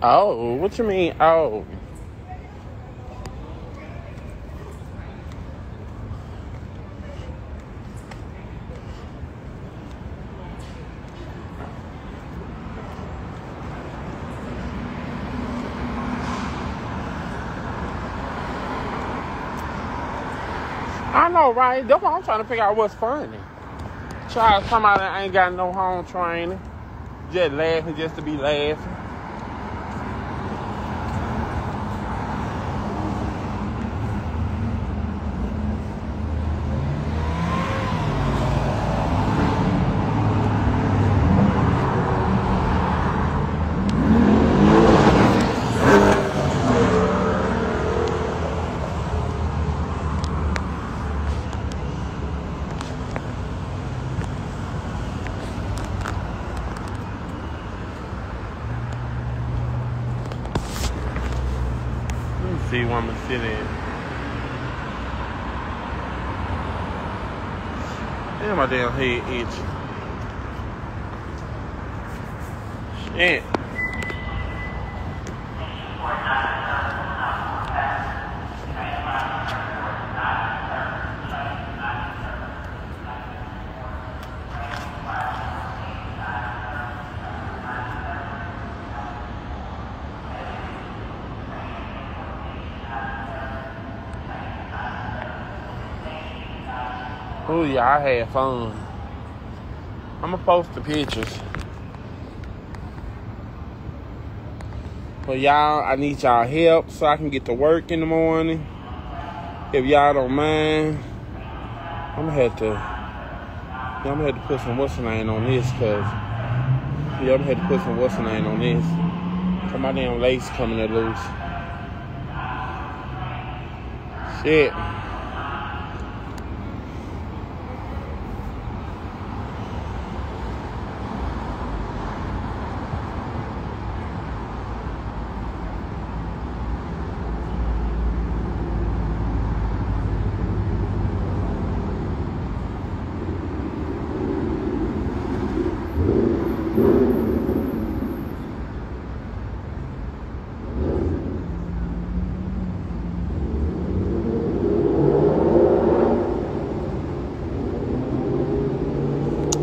Oh, what you mean? Oh. I know, right? That's why I'm trying to figure out what's funny. Try somebody that ain't got no home training. Just laughing just to be laughing. See where I'm gonna sit in. Damn, my damn head itch. Shit. Oh yeah, I had fun. I'm gonna post the pictures. But y'all, I need y'all help so I can get to work in the morning. If y'all don't mind, I'm gonna have to put some what's the name on this, cause I'm gonna have to put some what's the name on this. Cause my damn lace coming there loose. Shit.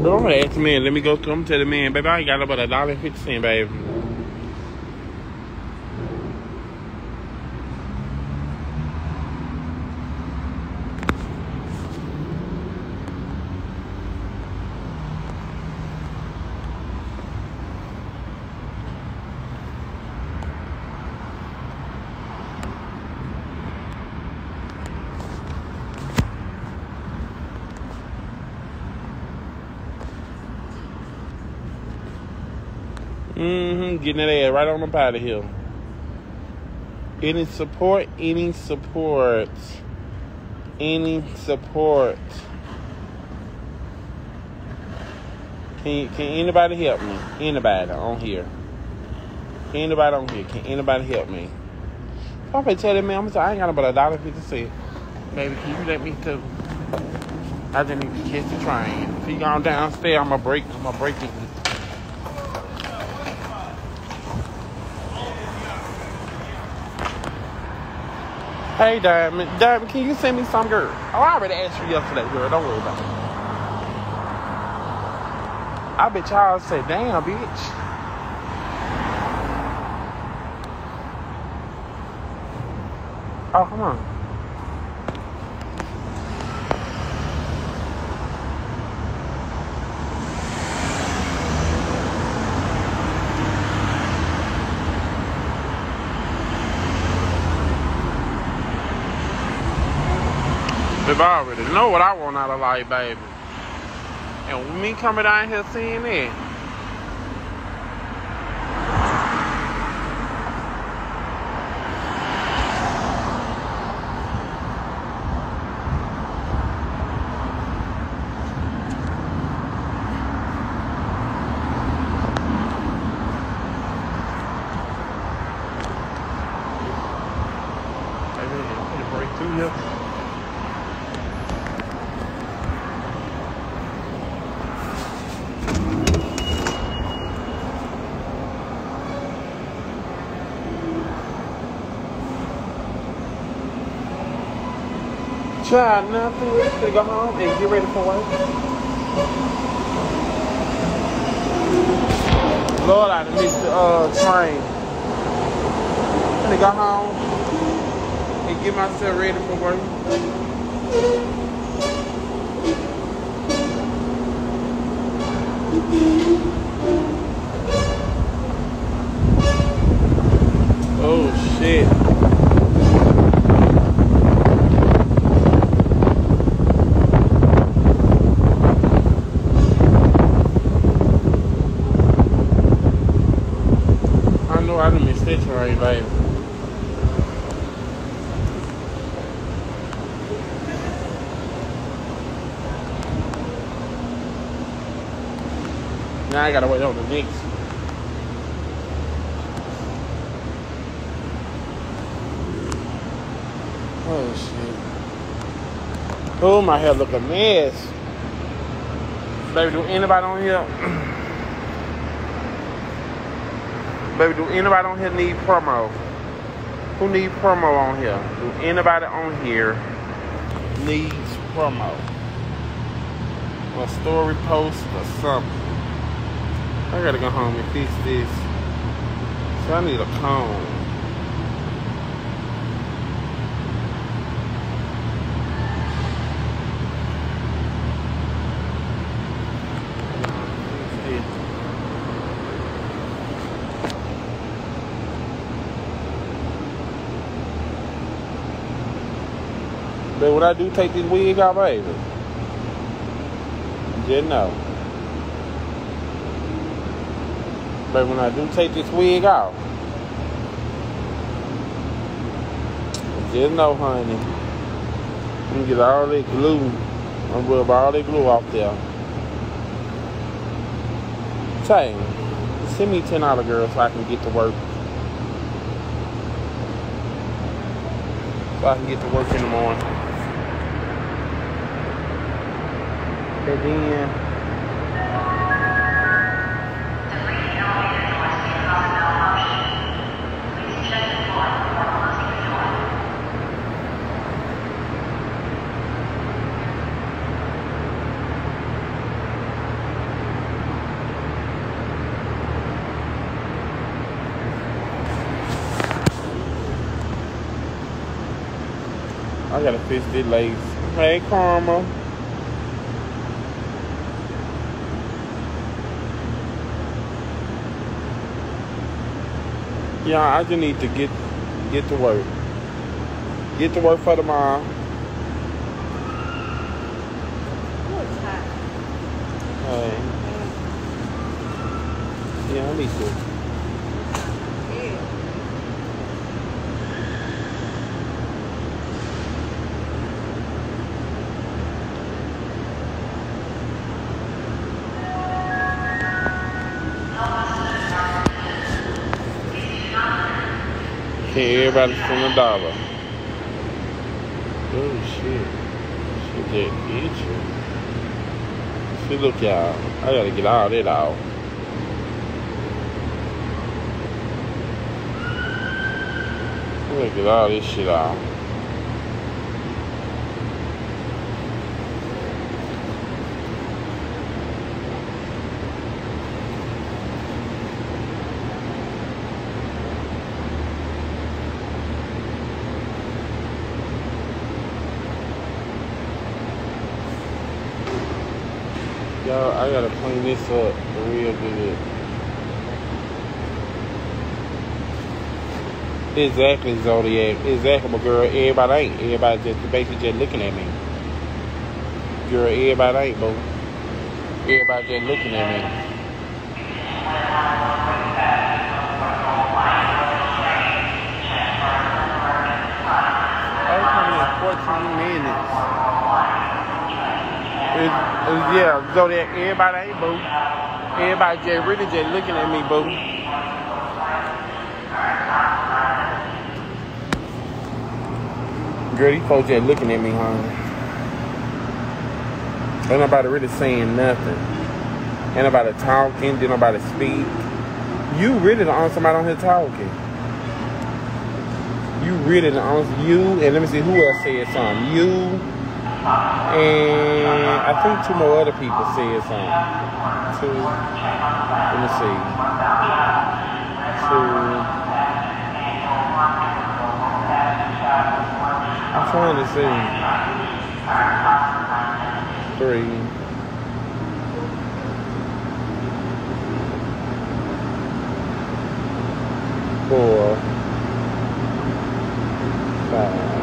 I'm gonna ask the man, let me go through. I'm gonna tell the man, baby, I ain't got about $1.50, baby. Getting that ass right on up out of here. Any support? Can anybody help me? Anybody on here? Can anybody help me? Papa telling me, I ain't got about $1.50. Baby, can you let me too? I just need to catch the train. If he gone downstairs, I'm gonna break it. Hey, Diamond, can you send me some, girl? Oh, I already asked you yesterday, girl. Don't worry about it. I bet y'all say, damn, bitch. Oh, come on. Baby, I already know what I want out of life, baby. And with me coming down here seeing it. Baby, I'm gonna break through here. Child, nothing. Gonna go home and get ready for work. Lord, I missed the train. Gonna go home and get myself ready for work. Oh shit. I know I done missed that train, baby. Now I gotta wait on the next. Oh shit. Oh, my hair look a mess. Baby, do anybody on here? Baby, do anybody on here need promo? Who need promo on here? Do anybody on here needs promo? A story post or something. I gotta go home and fix this. So I need a comb. But when I do take this wig out, baby, just know. But when I do take this wig out, just know, honey, I'm gonna get all that glue. I'm gonna rub all that glue off there. Say, send me $10, girl, so I can get to work. So I can get to work in the morning. And then I gotta fix this lace. Hey, Karma. Yeah, I just need to get to work. Get to work for tomorrow. What's hot? Hey. Yeah, I need to. Okay, everybody spend $1. Oh shit. Shit that itchy. See, look, y'all. I gotta get all that out. I gotta get all this shit out. Y'all, I gotta clean this up real good. Exactly, Zodiac. Exactly, but girl, everybody ain't. Everybody just basically just looking at me. Girl, everybody ain't, boo. Everybody just looking at me. I was coming in 14 minutes. Yeah, Zodiac, everybody ain't, boo. Everybody just really just looking at me, boo. Girl, these folks just looking at me, honey. Ain't nobody really saying nothing. Ain't nobody talking, did nobody speak. You really the only somebody on here talking. You really the honest. You and let me see who else said something. You and I think 2 more other people said something. 2. Let me see. 2. I'm trying to see. 3. 4. 5.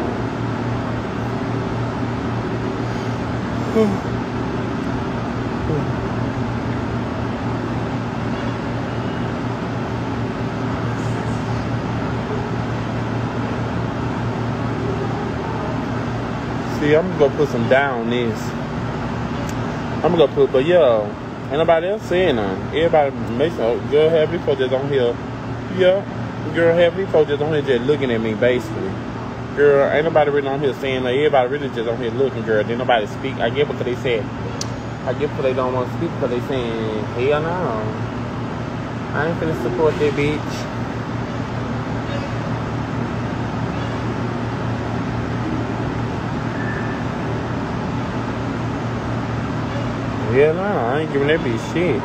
See, I'm gonna put some down on this. I'm gonna put, but yeah, ain't nobody else saying nothing. Everybody makes a girl happy for just on here. Yeah, girl happy for just on here just looking at me basically. Girl, ain't nobody really on here saying that. Everybody really just on here looking, girl. Didn't nobody speak. I get because they said. I get because they don't want to speak because they saying, hell no. I ain't finna support that bitch. Hell no, I ain't giving that bitch shit.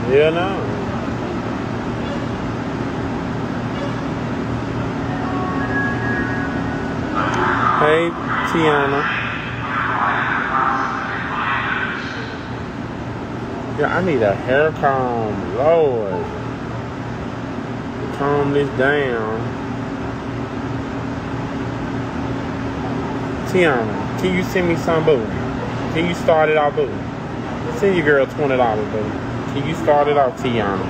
Hell no. Hey, Tiana. Yeah, I need a hair comb. Lord. Calm this down. Tiana, can you send me some, boo? Can you start it off, boo? Send your girl $20, boo. Can you start it off, Tiana?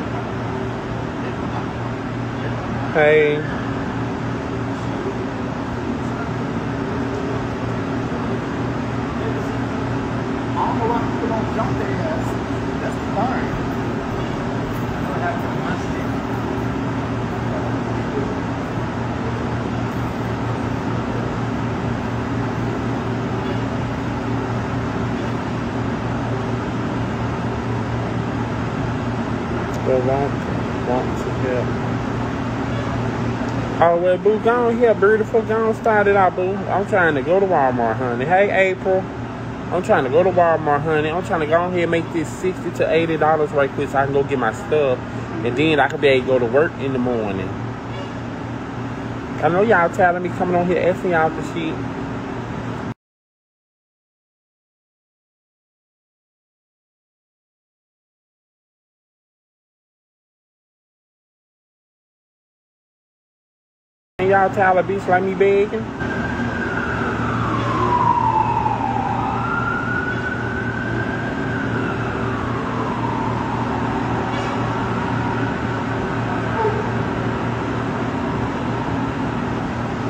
Hey. Want to help. Oh, well, boo, go on here, beautiful. Go on, start it out, boo. I'm trying to go to Walmart, honey. Hey, April. I'm trying to go to Walmart, honey. I'm trying to go on here and make this $60 to $80 right quick so I can go get my stuff. And then I can be able to go to work in the morning. I know y'all tired of me coming on here asking y'all for shit. And y'all tired of bitch like me begging?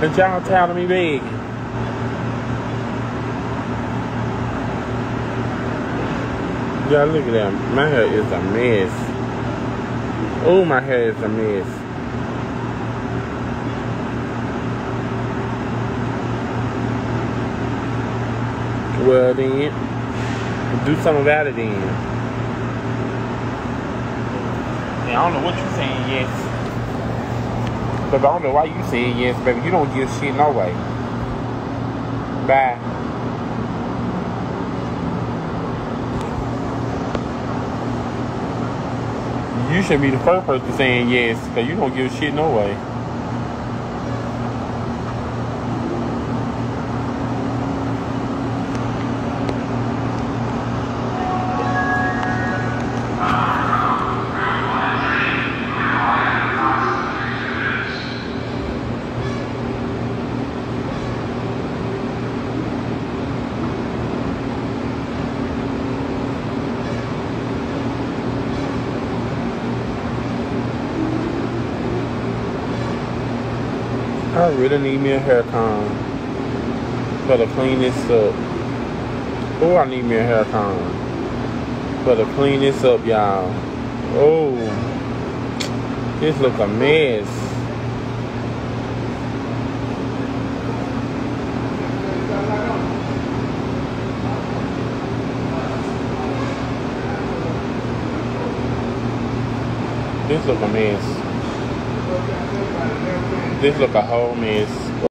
And y'all tired of me begging? Y'all look at that. My hair is a mess. Oh, my hair is a mess. Well then, do something about it then. Yeah, I don't know what you saying yes. But I don't know why you saying yes, baby. You don't give shit no way. Bye. You should be the first person saying yes, because you don't give shit no way. I really need me a hair comb. Gotta clean this up. Oh, I need me a hair comb. Gotta clean this up, y'all. Oh, this look a mess. This look a mess. This look a whole mess.